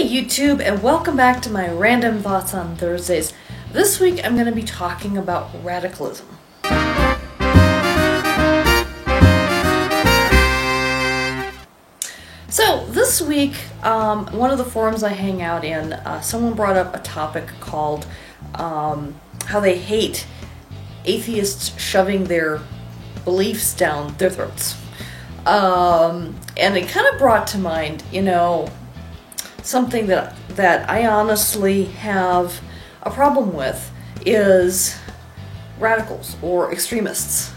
Hey YouTube, and welcome back to my Random Thoughts on Thursdays. This week I'm going to be talking about radicalism. So this week, one of the forums I hang out in, someone brought up a topic called how they hate atheists shoving their beliefs down their throats. And it kind of brought to mind, something that I honestly have a problem with is radicals or extremists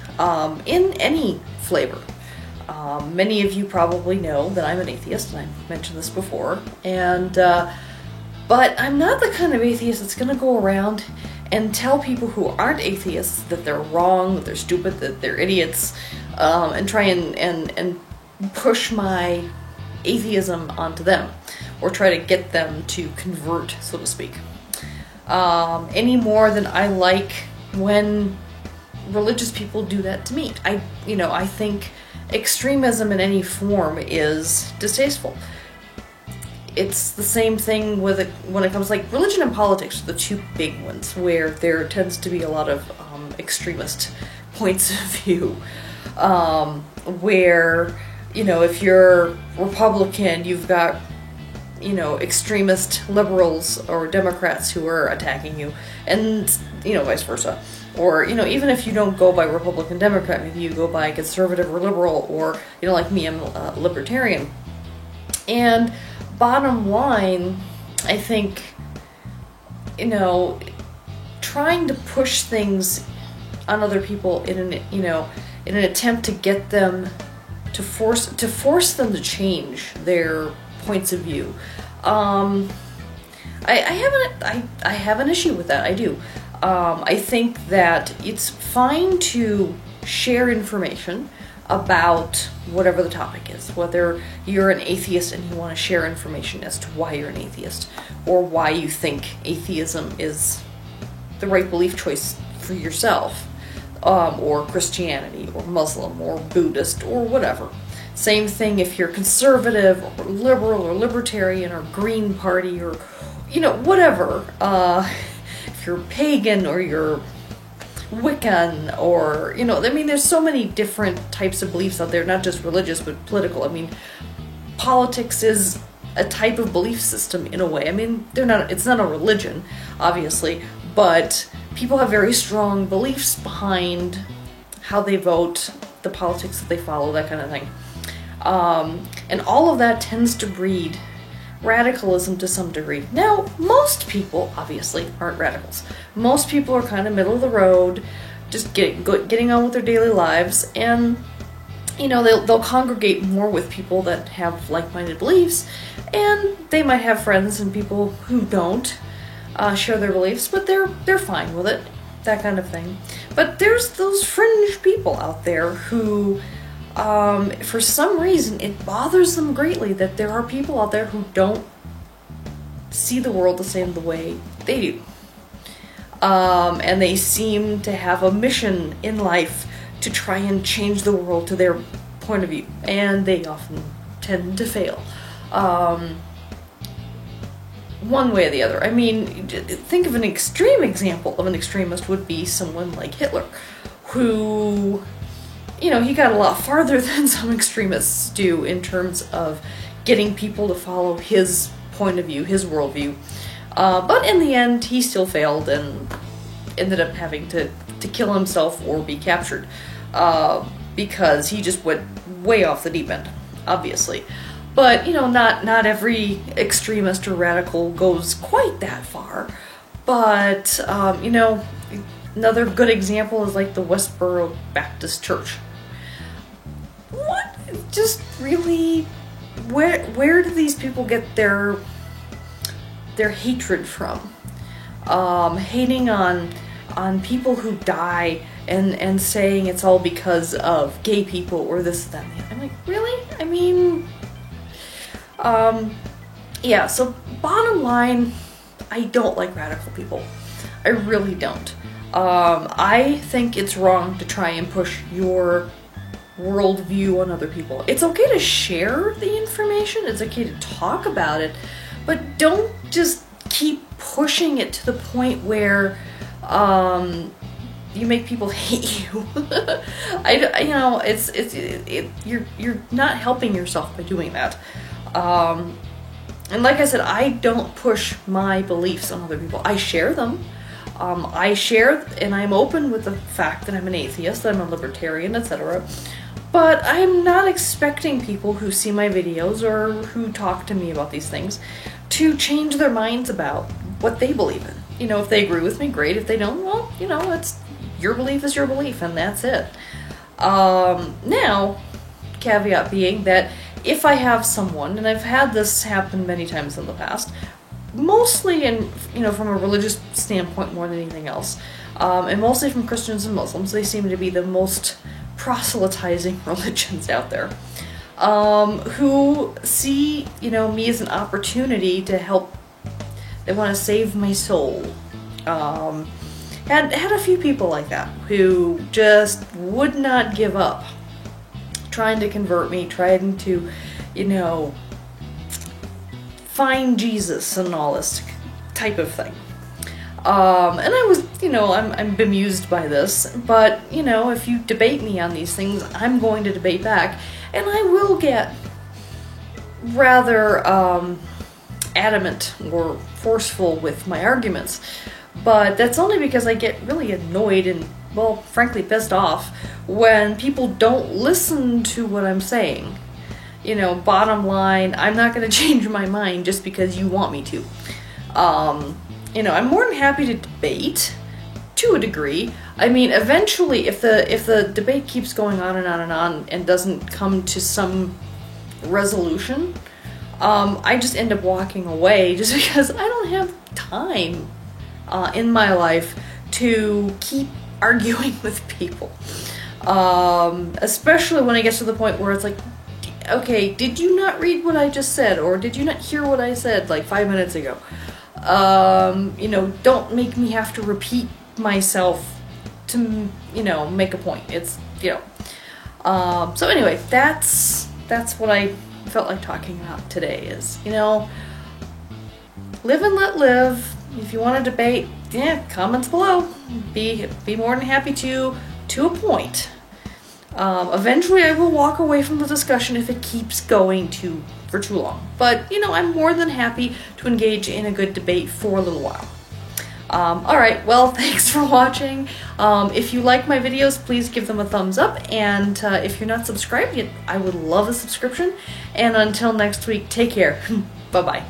in any flavor. Many of you probably know that I'm an atheist, and I've mentioned this before, but I'm not the kind of atheist that's going to go around and tell people who aren't atheists that they're wrong, that they're stupid, that they're idiots, and try and push my atheism onto them, or try to get them to convert, so to speak. Any more than I like when religious people do that to me. I think extremism in any form is distasteful. It's the same thing when it comes like religion and politics are the two big ones where there tends to be a lot of extremist points of view, where if you're Republican, you've got extremist liberals or Democrats who are attacking you, and vice versa. Or even if you don't go by Republican Democrat, maybe you go by conservative or liberal, or like me, I'm a libertarian. And bottom line, I think trying to push things on other people in an attempt to get them to force them to change their points of view. I have an issue with that. I do. I think that it's fine to share information about whatever the topic is, whether you're an atheist and you want to share information as to why you're an atheist, or why you think atheism is the right belief choice for yourself, or Christianity, or Muslim, or Buddhist, or whatever. Same thing if you're conservative, or liberal, or libertarian, or Green Party, or whatever. If you're pagan, or you're Wiccan, or there's so many different types of beliefs out there, not just religious but political. Politics is a type of belief system in a way. It's not a religion, obviously, but people have very strong beliefs behind how they vote, the politics that they follow, that kind of thing. And all of that tends to breed radicalism to some degree. Now, most people, obviously, aren't radicals. Most people are kind of middle of the road, just getting on with their daily lives, and, they'll congregate more with people that have like-minded beliefs, and they might have friends and people who don't share their beliefs, but they're fine with it, that kind of thing. But there's those fringe people out there who for some reason, it bothers them greatly that there are people out there who don't see the world the same the way they do. And they seem to have a mission in life to try and change the world to their point of view. And they often tend to fail. One way or the other. Think of an extreme example of an extremist would be someone like Hitler, who he got a lot farther than some extremists do in terms of getting people to follow his point of view, his worldview. But in the end, he still failed and ended up having to kill himself or be captured, because he just went way off the deep end, obviously. But, not every extremist or radical goes quite that far. But, another good example is like the Westboro Baptist Church. What? Just really, where do these people get their hatred from? Hating on people who die and saying it's all because of gay people or this, that, and the other. I'm like, really? Yeah, so bottom line, I don't like radical people. I really don't. I think it's wrong to try and push your worldview on other people. It's okay to share the information, it's okay to talk about it, but don't just keep pushing it to the point where you make people hate you. You're not helping yourself by doing that. And like I said, I don't push my beliefs on other people. I share them. I share, and I'm open with the fact that I'm an atheist, that I'm a libertarian, etc. But I'm not expecting people who see my videos or who talk to me about these things to change their minds about what they believe in. You know, if they agree with me, great. If they don't, well, you know, it's your belief is your belief, and that's it. Now, caveat being that if I have someone, and I've had this happen many times in the past, mostly in, you know, from a religious standpoint more than anything else, and mostly from Christians and Muslims, they seem to be the most proselytizing religions out there, who see, you know, me as an opportunity to help. They want to save my soul. Had a few people like that who just would not give up trying to convert me, trying to, you know, find Jesus and all this type of thing. And I was, you know, I'm bemused by this, but, you know, if you debate me on these things, I'm going to debate back, and I will get rather adamant or forceful with my arguments, but that's only because I get really annoyed and, well, frankly, pissed off when people don't listen to what I'm saying. You know, bottom line, I'm not going to change my mind just because you want me to. You know, I'm more than happy to debate to a degree. I mean, eventually, if the debate keeps going on and on and on and doesn't come to some resolution, I just end up walking away just because I don't have time in my life to keep arguing with people. Especially when it gets to the point where it's like, okay, did you not read what I just said? Or did you not hear what I said like 5 minutes ago? You know, don't make me have to repeat myself to, you know, make a point. It's, you know. So anyway, that's what I felt like talking about today is, you know, live and let live. If you want to debate, yeah, comments below. Be more than happy to a point. Eventually I will walk away from the discussion if it keeps going for too long. But, you know, I'm more than happy to engage in a good debate for a little while. Alright, well, thanks for watching. If you like my videos, please give them a thumbs up. And if you're not subscribed yet, I would love a subscription. And until next week, take care. Bye-bye.